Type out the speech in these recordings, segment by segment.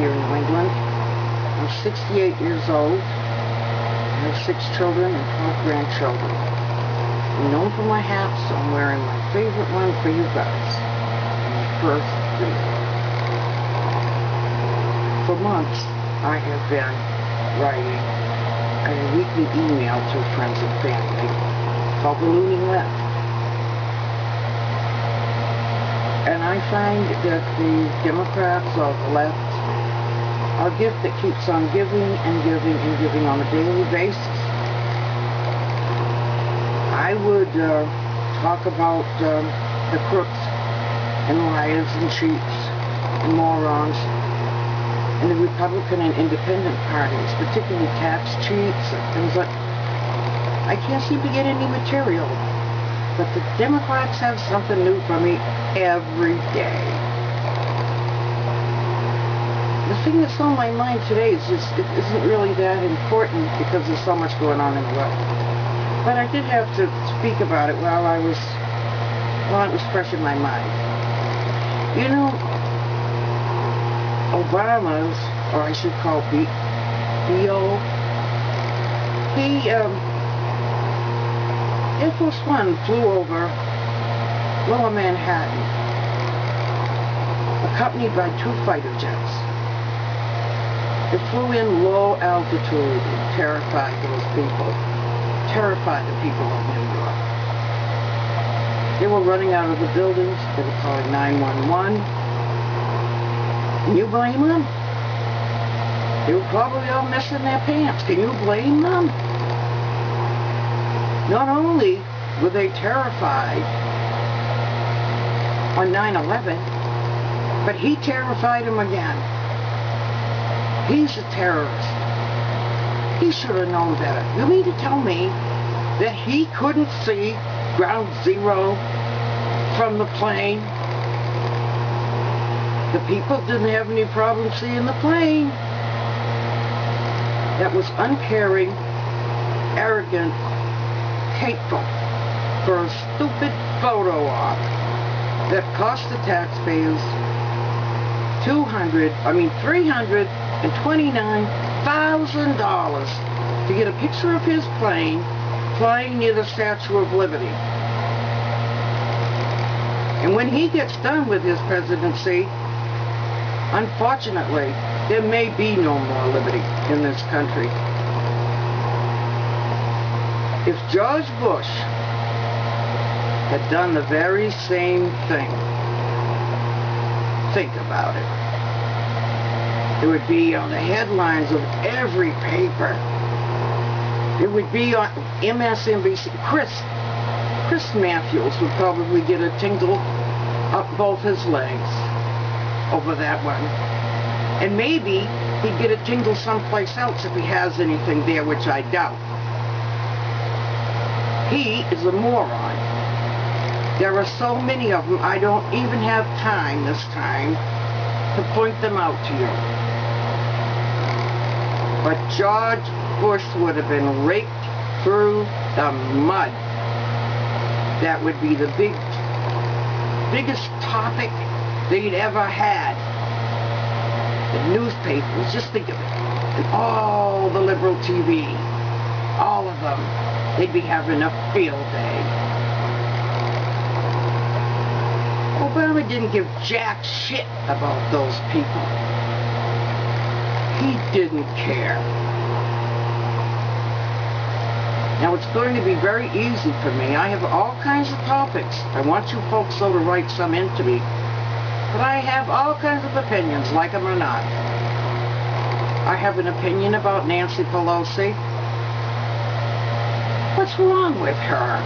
here in New England. I'm 68 years old. I have 6 children and 12 grandchildren. I'm known for my hats, so I'm wearing my favorite one for you guys. My first video. For months, I have been writing a weekly email to friends and family called Ballooning Left. And I find that the Democrats or the left are a gift that keeps on giving and giving and giving on a daily basis. I would talk about the crooks and liars and cheats and morons in the Republican and Independent parties, particularly tax cheats and things like that. I can't seem to get any material. But the Democrats have something new for me every day. The thing that's on my mind today is just, it isn't really that important because there's so much going on in the world. But I did have to speak about it while it was fresh in my mind. You know, Obama's, or I should call B.O., Air Force One flew over Lower Manhattan, accompanied by 2 fighter jets. It flew in low altitude and terrified those people, terrified the people of New York. They were running out of the buildings, they were calling 911. Can you blame them? They were probably all messing their pants. Can you blame them? Not only were they terrified on 9/11, but he terrified them again. He's a terrorist. He should have known better. You mean to tell me that he couldn't see ground zero from the plane? The people didn't have any problem seeing the plane. That was uncaring, arrogant, hateful for a stupid photo op that cost the taxpayers $329,000 to get a picture of his plane flying near the Statue of Liberty. And when he gets done with his presidency, unfortunately, there may be no more liberty in this country. If George Bush had done the very same thing, think about it. It would be on the headlines of every paper. It would be on MSNBC. Chris Matthews would probably get a tingle up both his legs over that one. And maybe he'd get a tingle someplace else if he has anything there, which I doubt. He is a moron. There are so many of them, I don't even have time this time to point them out to you. But George Bush would have been raked through the mud. That would be the biggest topic they'd ever had. The newspapers, just think of it. And all the liberal TV, all of them, they'd be having a field day. Obama didn't give jack shit about those people. He didn't care. Now it's going to be very easy for me. I have all kinds of topics. I want you folks though to write some into me. But I have all kinds of opinions, like them or not. I have an opinion about Nancy Pelosi. What's wrong with her?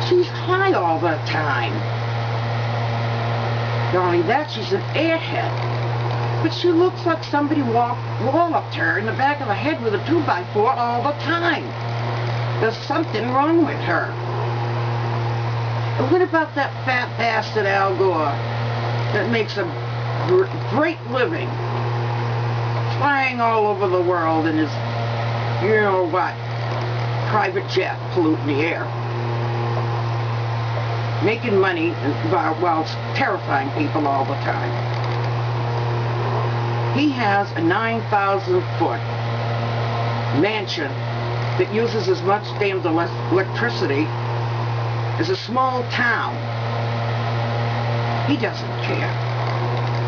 She's high all the time. Not only that, she's an airhead. But she looks like somebody walloped her in the back of the head with a 2x4 all the time. There's something wrong with her. And what about that fat bastard Al Gore that makes a great living flying all over the world in his, you know what, private jet polluting the air? Making money while terrifying people all the time. He has a 9,000-foot mansion that uses as much damn electricity as a small town. He doesn't care.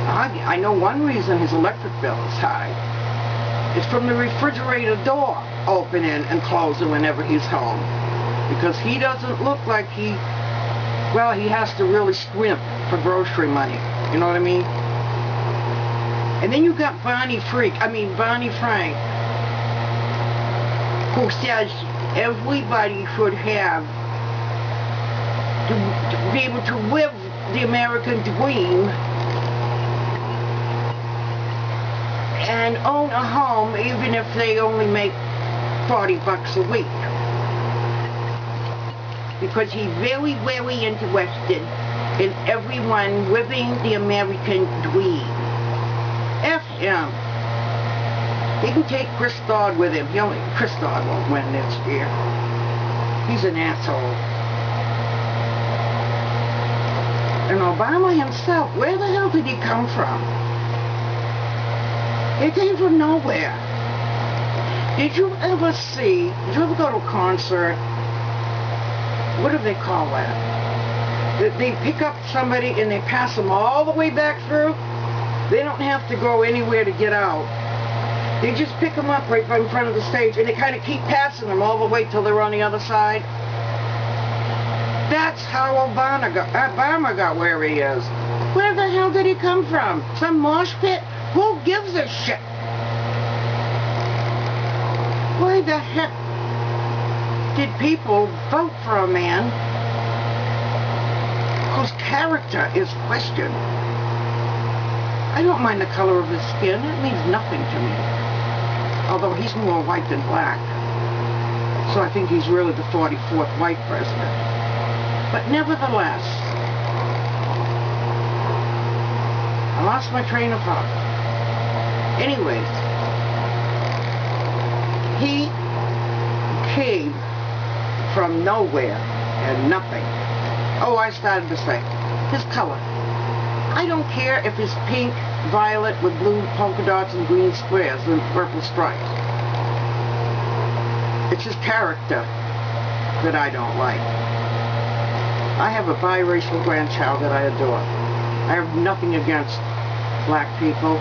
I know one reason his electric bill is high. It's from the refrigerator door opening and closing whenever he's home. Because he doesn't look like he has to really scrimp for grocery money. You know what I mean? And then you got Bonnie Frank, who says everybody should have to be able to live the American dream and own a home even if they only make $40 a week. Because he's very, very interested in everyone living the American dream. F him. He can take Chris Dodd with him. Chris Dodd won't win next year. He's an asshole. And Obama himself, where the hell did he come from? He came from nowhere. Did you ever go to a concert? What do they call that? They pick up somebody and they pass them all the way back through. They don't have to go anywhere to get out. They just pick them up right in front of the stage and they kind of keep passing them all the way till they're on the other side. That's how Obama got where he is. Where the hell did he come from? Some mosh pit? Who gives a shit? Why the heck did people vote for a man whose character is questioned? I don't mind the color of his skin. It means nothing to me. Although he's more white than black. So I think he's really the 44th white president. But nevertheless, I lost my train of thought. Anyways, he came from nowhere and nothing. Oh, I started to say, his color. I don't care if it's pink, violet with blue polka dots and green squares and purple stripes. It's his character that I don't like. I have a biracial grandchild that I adore. I have nothing against black people.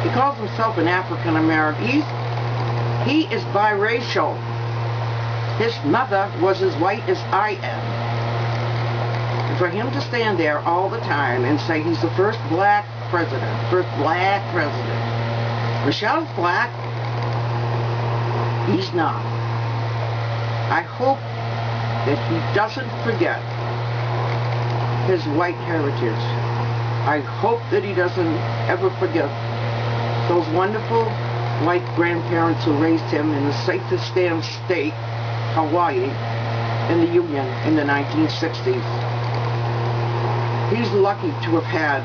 He calls himself an African American. He is biracial. His mother was as white as I am. And for him to stand there all the time and say he's the first black president. Michelle's black. He's not. I hope that he doesn't forget his white heritage. I hope that he doesn't ever forget those wonderful white grandparents who raised him in the safest damn state, Hawaii, in the Union in the 1960s. He's lucky to have had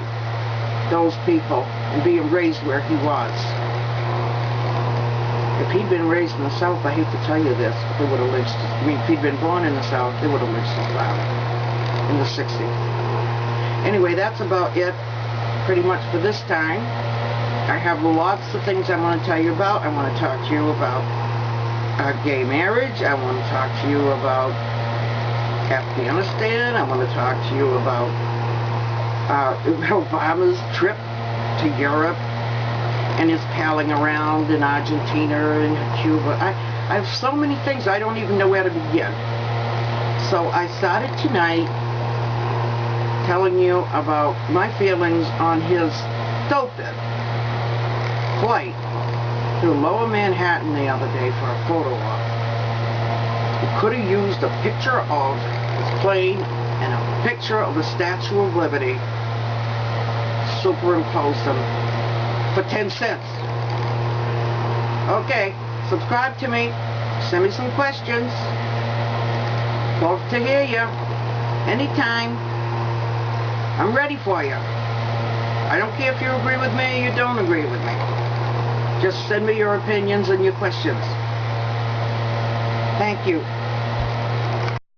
those people and being raised where he was. If he'd been raised in the South, I hate to tell you this, but they would have lynched his, if he'd been born in the South, they would have lynched his father in the 60s. Anyway, that's about it pretty much for this time. I have lots of things I want to tell you about. I want to talk to you about gay marriage. I want to talk to you about Afghanistan. I want to talk to you about Obama's trip to Europe and his palling around in Argentina and Cuba. I have so many things I don't even know where to begin. So I started tonight telling you about my feelings on his stupid flight through Lower Manhattan the other day for a photo op. He could have used a picture of his plane and a picture of the Statue of Liberty, superimposed them for 10 cents. Okay, subscribe to me, send me some questions. Love to hear you. Anytime. I'm ready for you. I don't care if you agree with me or you don't agree with me. Just send me your opinions and your questions. Thank you.